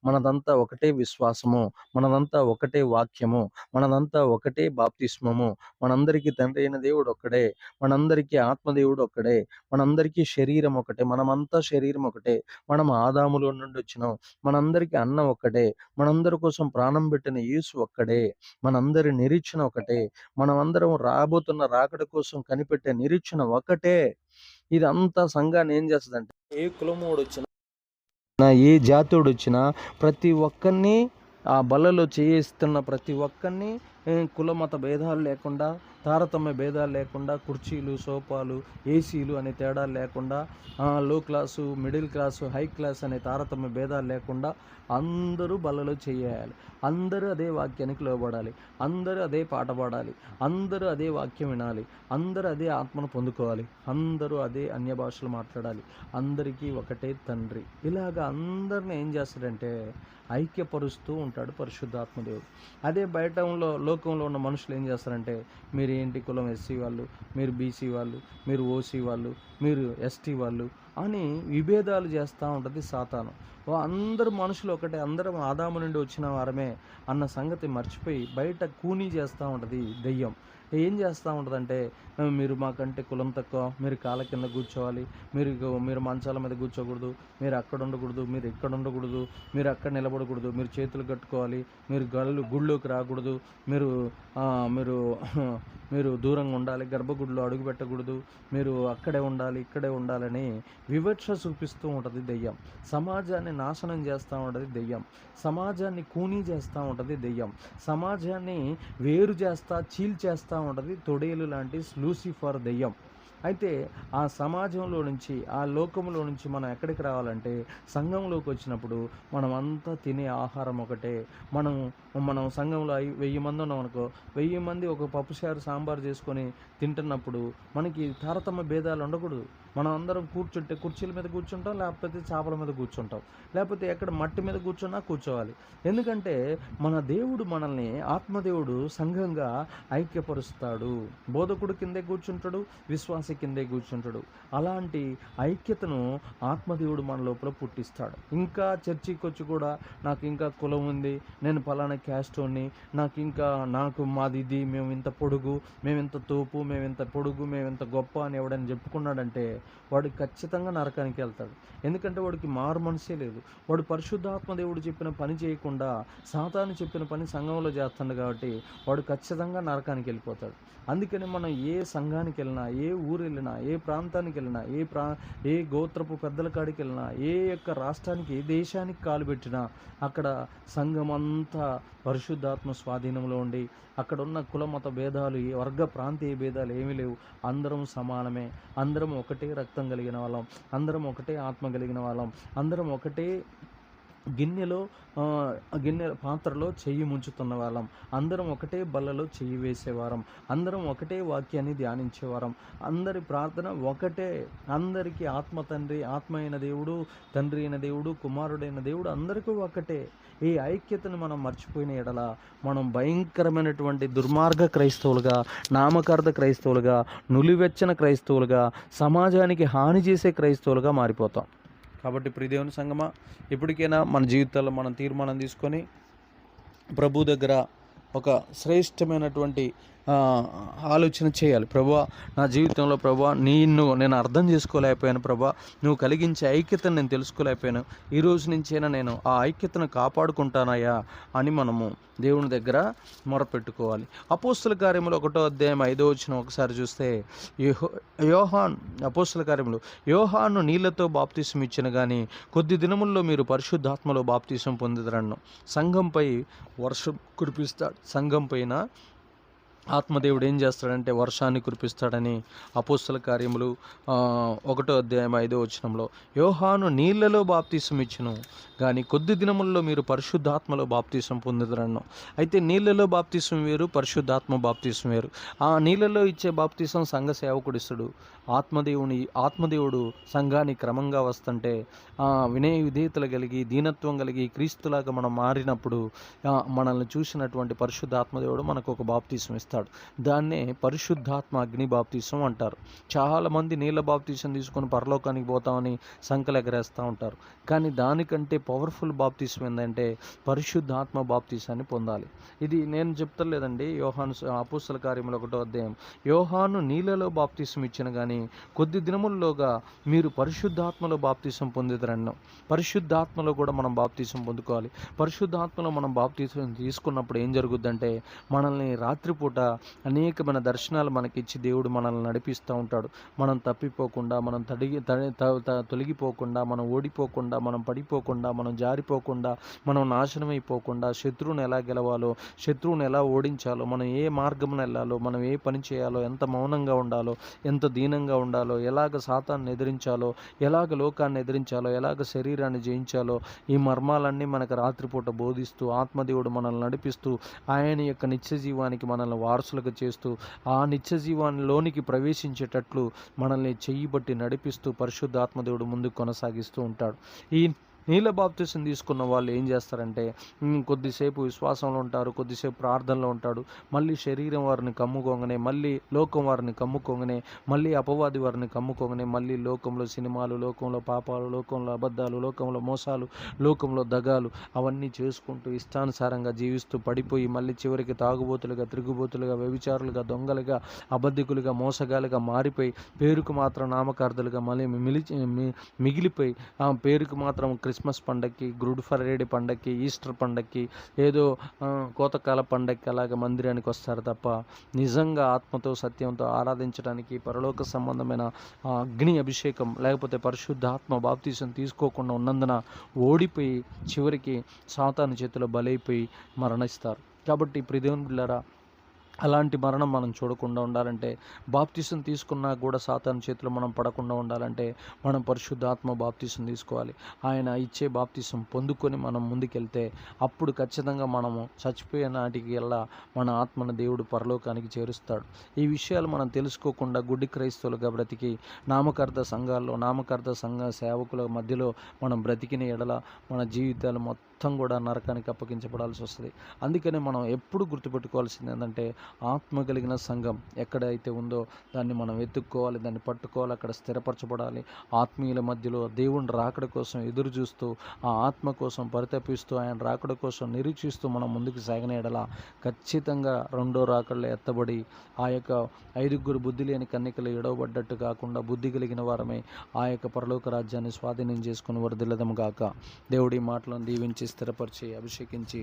మనదంతా ఒకటే విశ్వాసము, మనదంతా ఒకటే వాక్యము, మనదంతా ఒకటే బాప్తిస్మము. మనందరికీ తండ్రి అయిన దేవుడు ఒక్కడే, మనందరికీ ఆత్మదేవుడు ఒక్కడే, మనందరికీ శరీరం ఒకటే, మనమంతా శరీరం ఒకటే, మనం ఆదాములో నుండి వచ్చినాం, మనందరికీ అన్నం ఒక్కటే, మనందరి కోసం ప్రాణం పెట్టిన యేసు ఒక్కడే, మనందరి నిరీక్షణ ఒకటే, మనమందరం రాబోతున్న రాకడ కోసం కనిపెట్టే నిరీక్షణ ఒకటే. ఇదంతా సంఘాన్ని ఏం చేస్తుందంటే, ఏ కులమోడు వచ్చినా, ఏ జాతోడు వచ్చినా, ప్రతి ఒక్కరిని ఆ బలలో చేయిస్తున్న ప్రతి ఒక్కరిని కుల మత భేదాలు లేకుండా తారతమ్య భేదాలు లేకుండా, కుర్చీలు, సోఫాలు, ఏసీలు అనే తేడాలు లేకుండా, లో class, middle class, high class అనే తారతమ్య భేదాలు లేకుండా అందరూ బల్లలో చేయాలి. అందరూ అదే వాక్యానికి లోబడాలి. అందరూ అదే పాట పాడాలి. అందరూ అదే వాక్యం వినాలి. అందరూ అదే ఆత్మను పొందుకోవాలి. అందరూ అదే అన్య భాషలు మాట్లాడాలి. అందరికీ ఒకటే తండ్రి. ఇలాగ అందరిని ఏం చేస్తాడంటే ఐక్యపరుస్తూ ఉంటాడు పరిశుద్ధాత్మదేవుడు. అదే లోకంలో ఉన్న మనుషులు ఏం చేస్తారంటే, మీరు ఏంటి కులం ఎస్సీ వాళ్ళు, మీరు బీసీ వాళ్ళు, మీరు ఓసీ వాళ్ళు, మీరు ఎస్టీ వాళ్ళు అని విభేదాలు చేస్తూ ఉంటుంది సాతాను. అందరు మనుషులు ఒకటే, అందరం ఆదాము నుండి వచ్చిన వారమే అన్న సంగతి మర్చిపోయి బయట కూనీ చేస్తూ ఉంటుంది దెయ్యం. ఏం చేస్తూ ఉంటుందంటే, మీరు మాకంటే కులం తక్కువ, మీరు కాళ్ళ కింద కూర్చోవాలి, మీరు మంచాల మీద కూర్చోకూడదు, మీరు అక్కడ ఉండకూడదు, మీరు ఇక్కడ ఉండకూడదు, మీరు అక్కడ నిలబడకూడదు, మీరు చేతులు కట్టుకోవాలి, మీరు గుళ్ళోకి రాకూడదు, మీరు మీరు మీరు దూరంగా ఉండాలి, గర్భగుడిలో అడుగు పెట్టకూడదు, మీరు అక్కడే ఉండాలి, ఇక్కడే ఉండాలని వివక్ష చూపిస్తూ ఉంటుంది దెయ్యం. సమాజాన్ని నాశనం చేస్తూ ఉంటుంది దెయ్యం. సమాజాన్ని కూనీ చేస్తూ ఉంటుంది దెయ్యం. సమాజాన్ని వేరు చేస్తా, చీల్చేస్తూ ఉంటుంది తొడేలు లాంటి లూసిఫర్ దెయ్యం. అయితే ఆ సమాజంలో నుంచి, ఆ లోకంలో నుంచి మనం ఎక్కడికి రావాలంటే సంఘంలోకి వచ్చినప్పుడు మనం అంతా తినే ఆహారం ఒకటే. మనం సంఘంలో 1000 మంది ఉన్నాం అనుకో, 1000 మంది ఒక పప్పుచారు సాంబార్ చేసుకొని తింటున్నప్పుడు మనకి తారతమ్య భేదాలు ఉండకూడదు. మనం అందరం కూర్చుంటే కుర్చీల మీద కూర్చుంటాం, లేకపోతే చాపల మీద కూర్చుంటాం, లేకపోతే ఎక్కడ మట్టి మీద కూర్చోవాలి. ఎందుకంటే మన దేవుడు మనల్ని, ఆత్మదేవుడు సంఘంగా ఐక్యపరుస్తాడు. బోధకుడు కిందే కూర్చుంటాడు, విశ్వాస కిందే కూర్చుంటాడు. అలాంటి ఐక్యతను ఆత్మదేవుడు మన లోపల పుట్టిస్తాడు. ఇంకా చర్చికి వచ్చి కూడా నాకు ఇంకా కులం ఉంది, నేను పలానా క్యాస్టోని, నాకు మాది ఇది, మేము ఇంత పొడుగు, మేము ఇంత తోపు, మేము ఇంత పొడుగు, మేము ఇంత గొప్ప అని ఎవడని చెప్పుకున్నాడంటే వాడు ఖచ్చితంగా నరకానికి వెళ్తాడు. ఎందుకంటే వాడికి మారు మనసే లేదు. వాడు పరిశుద్ధాత్మ దేవుడు చెప్పిన పని చేయకుండా సాతాను చెప్పిన పని సంఘంలో చేస్తాడు కాబట్టి వాడు ఖచ్చితంగా నరకానికి వెళ్ళిపోతాడు. అందుకని మనం ఏ సంఘానికి వెళ్ళినా, ఏ ఊరు వెళ్ళినా, ఏ ప్రాంతానికి వెళ్ళినా, ఏ గోత్రపు పెద్దల కాడికి వెళ్ళినా, ఏ యొక్క రాష్ట్రానికి, ఏ దేశానికి కాలు పెట్టినా అక్కడ సంఘం అంతా పరిశుద్ధాత్మ స్వాధీనంలో ఉండి అక్కడ ఉన్న కుల మత భేదాలు, వర్గ ప్రాంతీయ భేదాలు ఏమీ లేవు. అందరం సమానమే. అందరం ఒకటే రక్తం కలిగిన వాళ్ళం, అందరం ఒకటే ఆత్మ కలిగిన వాళ్ళం, అందరం ఒకటే గిన్నె పాత్రలో చెయ్యి ముంచుతున్న వాళ్ళం, అందరం ఒకటే బల్లలో చెయ్యి వేసేవారం, అందరం ఒకటే వాక్యాన్ని ధ్యానించేవారం, అందరి ప్రార్థన ఒకటే. అందరికీ ఆత్మ తండ్రి, ఆత్మ అయిన దేవుడు, తండ్రి అయిన దేవుడు, కుమారుడైన దేవుడు అందరికీ ఒకటే. ఈ ఐక్యతను మనం మర్చిపోయిన ఎడల మనం భయంకరమైనటువంటి దుర్మార్గ క్రైస్తవులుగా, నామకార్థ క్రైస్తవులుగా, నులివెచ్చని క్రైస్తవులుగా, సమాజానికి హాని చేసే క్రైస్తవులుగా మారిపోతాం. కాబట్టి ప్రియదేవుని సంగమా, ఇప్పటికైనా మన జీవితాల్లో మనం తీర్మానం తీసుకొని ప్రభు దగ్గర ఒక శ్రేష్టమైనటువంటి ఆలోచన చేయాలి. ప్రభువా, నా జీవితంలో ప్రభువా, నేను అర్థం చేసుకోలేకపోయాను ప్రభువా, నువ్వు కలిగించే ఐక్యతను నేను తెలుసుకోలేకపోయాను. ఈ రోజు నుంచైనా నేను ఆ ఐక్యతను కాపాడుకుంటానయ్యా అని మనము దేవుని దగ్గర మొరపెట్టుకోవాలి. అపోస్తల కార్యములు 1వ అధ్యాయం 5వ వచనం ఒకసారి చూస్తే, అపోస్తల కార్యములు, యోహాను నీళ్లతో బాప్తిసం ఇచ్చిన కానీ కొద్ది దినముల్లో మీరు పరిశుద్ధాత్మలో బాప్తిసం పొందుదరన్ను. సంఘంపై వర్షం కురిపిస్తాడు. సంఘం పైన ఆత్మదేవుడు ఏం చేస్తాడంటే వర్షాన్ని కురిపిస్తాడని అపోస్తల కార్యములు 1వ అధ్యాయం 5వ వచనంలో, యోహాను నీళ్లలో బాప్తిసం ఇచ్చును కానీ కొద్ది దినముల్లో మీరు పరిశుద్ధాత్మలో బాప్తిసం పొందుదరన్ను. అయితే నీళ్లలో బాప్తిసం వేరు, పరిశుద్ధాత్మ బాప్తిసం వేరు. ఆ నీళ్లలో ఇచ్చే బాప్తిసం సంఘ సేవకుడు ఇస్తాడు. ఆత్మదేవుడు సంఘాన్ని క్రమంగా వస్తుంటే వినయ విధేయతలు కలిగి, దీనత్వం కలిగి, క్రీస్తులాగా మనం మారినప్పుడు మనల్ని చూసినటువంటి పరిశుద్ధాత్మదేవుడు మనకు ఒక బాప్తిసం ఇస్తాడు. దాన్నే పరిశుద్ధాత్మ అగ్ని బాప్తిసం అంటారు. చాలామంది నీళ్ళ బాప్తిసం తీసుకొని పరలోకానికి పోతామని సంకలు ఎగరేస్తూ ఉంటారు. కానీ దానికంటే పవర్ఫుల్ బాప్తిసం ఏంటంటే పరిశుద్ధాత్మ బాప్తిసాన్ని పొందాలి. ఇది నేను చెప్తలేదండి. యోహాను అపోస్తల కార్యములు 1వ అధ్యాయం, యోహాను నీళ్ళలో బాప్తిసం ఇచ్చిన కానీ కొద్ది దినముల్లోగా మీరు పరిశుద్ధాత్మలో బాప్తిసం పొందుదరన్ను. పరిశుద్ధాత్మలో కూడా మనం బాప్తిసం పొందుకోవాలి. పరిశుద్ధాత్మలో మనం బాప్తిసం తీసుకున్నప్పుడు ఏం జరుగుద్దంటే మనల్ని రాత్రిపూట అనేకమైన దర్శనాలు మనకిచ్చి దేవుడు మనల్ని నడిపిస్తూ ఉంటాడు. మనం తప్పిపోకుండా, మనం తొలగిపోకుండా, మనం ఓడిపోకుండా, మనం పడిపోకుండా, మనం జారిపోకుండా, మనం నాశనమైపోకుండా, శత్రువుని ఎలా గెలవాలో, శత్రువుని ఎలా ఓడించాలో, మనం ఏ మార్గమున వెళ్ళాలో, మనం ఏ పని చేయాలో, ఎంత మౌనంగా ఉండాలో, ఎంత దీనంగా ఉండాలో, ఎలాగ సాతాన్ని ఎదిరించాలో, ఎలాగ లోకాన్ని ఎదిరించాలో, ఎలాగ శరీరాన్ని జయించాలో, ఈ మర్మాలన్నీ మనకు రాత్రిపూట బోధిస్తూ, ఆత్మదేవుడు మనల్ని నడిపిస్తూ, ఆయన యొక్క నిత్య జీవానికి మనల్ని వారసులుగా చేస్తూ, ఆ నిత్య జీవానిలోనికి ప్రవేశించేటట్లు మనల్ని చెయ్యి బట్టి నడిపిస్తూ పరిశుద్ధాత్మదేవుడు ముందుకు కొనసాగిస్తూ ఉంటాడు. ఈ నీళ్ళ బాప్తిసం తీసుకున్న వాళ్ళు ఏం చేస్తారంటే కొద్దిసేపు విశ్వాసంలో ఉంటారు, కొద్దిసేపు ప్రార్థనలో ఉంటాడు, మళ్ళీ శరీరం వారిని కమ్ముకోగానే, మళ్ళీ లోకం వారిని కమ్ముకోగానే, మళ్ళీ అపవాది వారిని కమ్ముకోగానే, మళ్ళీ లోకంలో సినిమాలు, లోకంలో పాపాలు, లోకంలో అబద్ధాలు, లోకంలో మోసాలు, లోకంలో దగాలు అవన్నీ చేసుకుంటూ ఇష్టానుసారంగా జీవిస్తూ పడిపోయి మళ్ళీ చివరికి తాగుబోతులుగా, తిరుగుబోతులుగా, వ్యభిచారులుగా, దొంగలుగా, అబద్ధికులుగా, మోసగాలుగా మారిపోయి పేరుకు మాత్రం నామకార్థులుగా మళ్ళీ మిగిలిపోయి ఆ పేరుకు మాత్రం క్రిస్మస్ పండగకి, గుడ్ ఫ్రైడే పండగకి, ఈస్టర్ పండగకి, ఏదో కోతకాల పండగకి అలాగ మందిరానికి వస్తారు తప్ప నిజంగా ఆత్మతో సత్యంతో ఆరాధించడానికి పరలోక సంబంధమైన అగ్ని అభిషేకం లేకపోతే పరిశుద్ధాత్మ బాప్తీసం తీసుకోకుండా ఉన్నందున ఓడిపోయి చివరికి సాతాను చేతిలో బలైపోయి మరణిస్తారు. కాబట్టి ప్రియదేవుని బిడ్డలారా, అలాంటి మరణం మనం చూడకుండా ఉండాలంటే, బాప్తిసం తీసుకున్నా కూడా సాతాను చేతిలో మనం పడకుండా ఉండాలంటే మనం పరిశుద్ధాత్మ బాప్తిసం తీసుకోవాలి. ఆయన ఇచ్చే బాప్తిసం పొందుకొని మనం ముందుకెళ్తే అప్పుడు ఖచ్చితంగా మనము చచ్చిపోయే నాటికి ఎలా మన ఆత్మను దేవుడు పరలోకానికి చేరుస్తాడు. ఈ విషయాలు మనం తెలుసుకోకుండా గుడ్డి క్రైస్తవులుగా బ్రతికి నామకార్థ సంఘాల్లో, నామకార్థ సంఘ సేవకుల మధ్యలో మనం బ్రతికిన ఎడల మన జీవితాలు మొత్తం కూడా నరకానికి అప్పగించబడాల్సి వస్తుంది. అందుకని మనం ఎప్పుడు గుర్తుపెట్టుకోవాల్సింది ఏంటంటే, ఆత్మ కలిగిన సంఘం ఎక్కడైతే ఉందో దాన్ని మనం వెతుక్కోవాలి, దాన్ని పట్టుకోవాలి, అక్కడ స్థిరపరచబడాలి. ఆత్మీయుల మధ్యలో దేవుని రాకడ కోసం ఎదురు చూస్తూ, ఆ ఆత్మ కోసం పరితపిస్తూ, ఆయన రాకడ కోసం నిరీక్షిస్తూ మనం ముందుకు సాగనేడలా ఖచ్చితంగా రెండో రాకడలో ఎత్తబడి ఆ యొక్క 5 బుద్ధి లేని కన్యకలు ఎడవబడ్డట్టు కాకుండా బుద్ధి కలిగిన వారమే ఆ యొక్క పరలోక రాజ్యాన్ని స్వాధీనం చేసుకుని వర్ధిల్లదము గాక. దేవుడి మాటలను దీవించి స్థిరపరిచి అభిషేకించి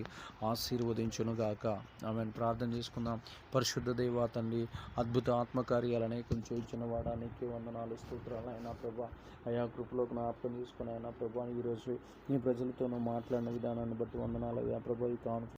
ఆశీర్వదించునుగాక. ఆమెను ప్రార్థన చేసుకుందాం. పరిశుద్ధ దేవా తండ్రి, అద్భుత ఆత్మకార్యాలు అనేకం చేయించిన వాడా, నీకే వందనాలు, స్తోత్రాలు అయినా ప్రభా. అయా కృపలోకి జ్ఞాపకం చేసుకుని అయినా ప్రభా, ఈరోజు నీ ప్రజలతో మాట్లాడిన విధానాన్ని బట్టి వందనాలు అయ్యా ప్రభా. ఈ కాన్ఫరెన్స్